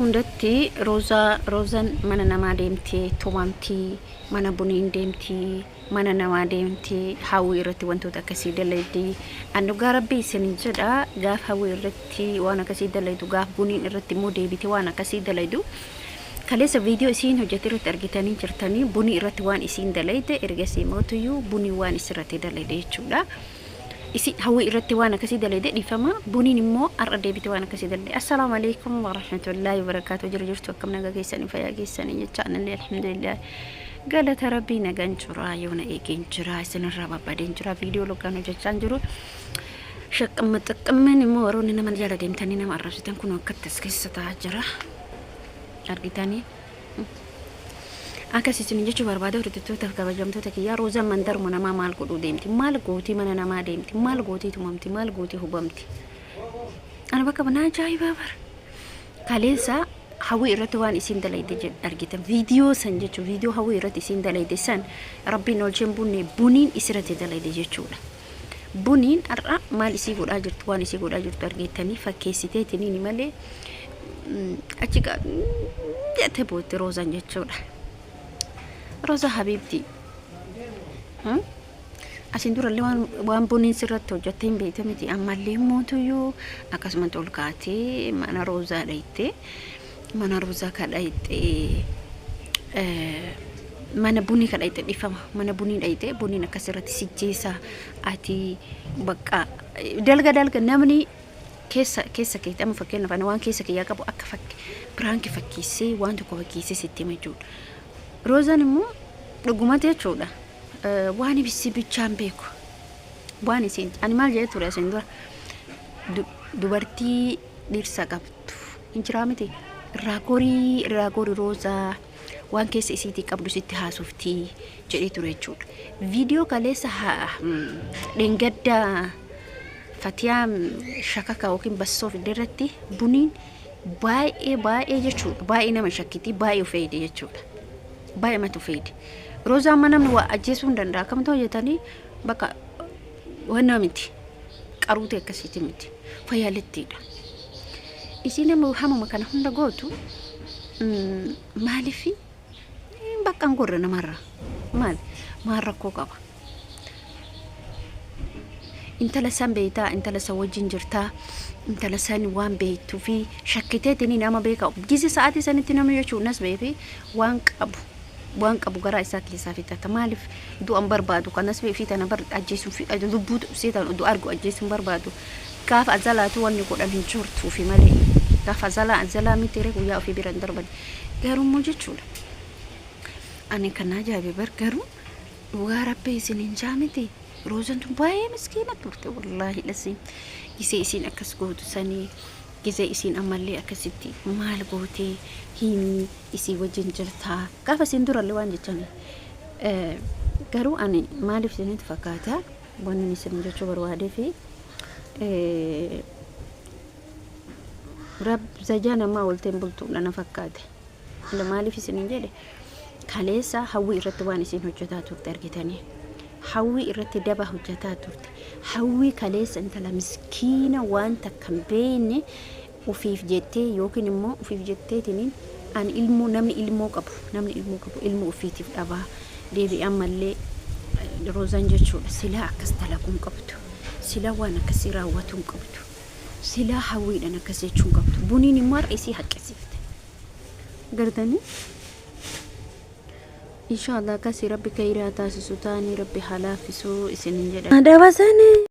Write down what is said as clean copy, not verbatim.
Hundatti roozaan mana namaa deemtee tumamtii, mana buniin deemtii, mana namaa deemtee hawwii irratti wantoota akkasii dalaydii. Ani dhugaa rabbii isiniin jedha gaaf hawwii irratti waan akkasii dalaydu gaaf buniin irratti immoo deebitee waan akkasii dalaydu. Kaleessa viidiyoo isiin hojjete irratti argitanii jirtanii bunii irratti waan isiin dalayde ergasii mootuyyuu bunii waan isirratti dalayde jechuudha. isi hawwi irratti waan akkasii dalayde dhifama buniin immoo arra deebite waan akkasii dalayde. Assalaamu alaykum wa rahmatullahi wa barakatuh. Jirtu akkam nagaa keessanii fayyaa keessanii jecha anallee alhamdulillah galata rabbii nagaan jira yoona eegeen jira isinirraa babbadeen jira viidiyoo lokaan hojjechaan jiru shaqqamma xaqqamman immoo waroonni nama jala deemtanii nama arrabsitan kun akkattas keessa ta'aa jira argitanii. Akka sisin jechu barbaade hordoftoota kabajamtoota kiyyaa roozaan mandaruma namaa maal godhuu deemti, maal gootii mana namaa deemti, maal gootii tumamti, maal gootii hubamti. Ana bakka banaa ajaa'ibaa bara. Kaleessa hawwii irratti waan isin dalayde argitan viidiyoo san jechu viidiyoo hawwii irratti isin dalayde san rabbiin olcheen buniin isirratti dalayde jechuudha. Buniin arra maal isii godhaa jirtu waan isii godhaa jirtu argitanii fakkeessiteetiniin malee achi jette bootte roozaan jechuudha. Roza habibti asin dura waan buniin sirratti hojjatteen beekamti ammallee mootuyyuu akkasuma tolkaatee mana roozaa dhayte mana roozaa kadhayte mana bunii kadhayte dhifama mana bunii dhayte buniin akkasirratti sijjeessa ati bakka dalga namni keessa keetti amma fakkeenyaaf waan keessa kiyyaa qabu akka biraanki fakkiisee waan tokko fakkiisee sitti majuudha. Roozaan immoo dhugumatti jechuudha waan ibsi bichaan beeku waan isin ani maal jedhe ture asin dura dubartii dhirsa qabdu injiraa miti irraa gorii roozaa waan keessa isiitii qabdu sitti haasoftii jedhee ture jechuudha. Viidiyoo kaleessa dhengadda Fatiyaa shakaka yookiin bassoo fiddeerratti buniin baay'ee jechuudha baay'ee nama shakkiti baay'ee fayyade jechuudha. Baay'ee matu fayyade. Roozaan mana namni waa ajjeesuu hin danda'a kamtu hojjetanii bakka wanna miti qaruuti akkasiiti miti fayyaalettiidha. Isiin nama hamuma kana hunda gootu maaliif bakka ngorre namarra maal rakkoo qaba. Intala san beeytaa intala san wajjin jirtaa intala san waan beeytuu fi shakkiteetini nama beeka gizi sa'aatii sanitti namni jechuun nas beefi waan qabu garaa isaa keessaa fitata maaliif du'an barbaadu kanas beefi tana bar ajjeesuu fi lubbuu seetan argu ajjeesuun barbaadu gaafa azalaatu wanni godhan hin jirtuu fi malee gaafa azalaa miti ree guyyaa ofii biran darbani garuu jechuudha. Ani kana jaabe bar garuu dhugaa rabbii isin hin jaamiti. Roozaan tun baay'ee miskiina turte wallahi lasiin gisee isiin akkas gootu sanii gisee isiin ammallee akkasitti maal gootee himi isii wajjin jirtaa gaafa isin durallee waan jechan garuu ani maaliif isinitti fakkaata wanni isin jechuu barbaadee fi rab zajaa namaa olteen bultuudha na fakkaate maaliif isin jedhe kaleessa hawwii irratti waan isin hojjetaa turte argitanii. Hawwii irratti daba hojjetaa turte hawwii kaleessa intala miskiina waan takkan beene ufiif jettee yookiin immoo ufiif jetteetiniin an ilmoo namni ilmoo qabu ilmoo ufiitiif dhabaa deebi ammallee roozaan jechuudha silaa akkas dalaguun qabdu silaa waan akkasii raawwatuun qabdu silaa hawwiidhaan akkas jechuun qabdu buniin immoo isii haqqisiifte gartanii. إن شاء الله كسي ربي كيرا تاسسو تاني ربي حلافسو إسنين جدا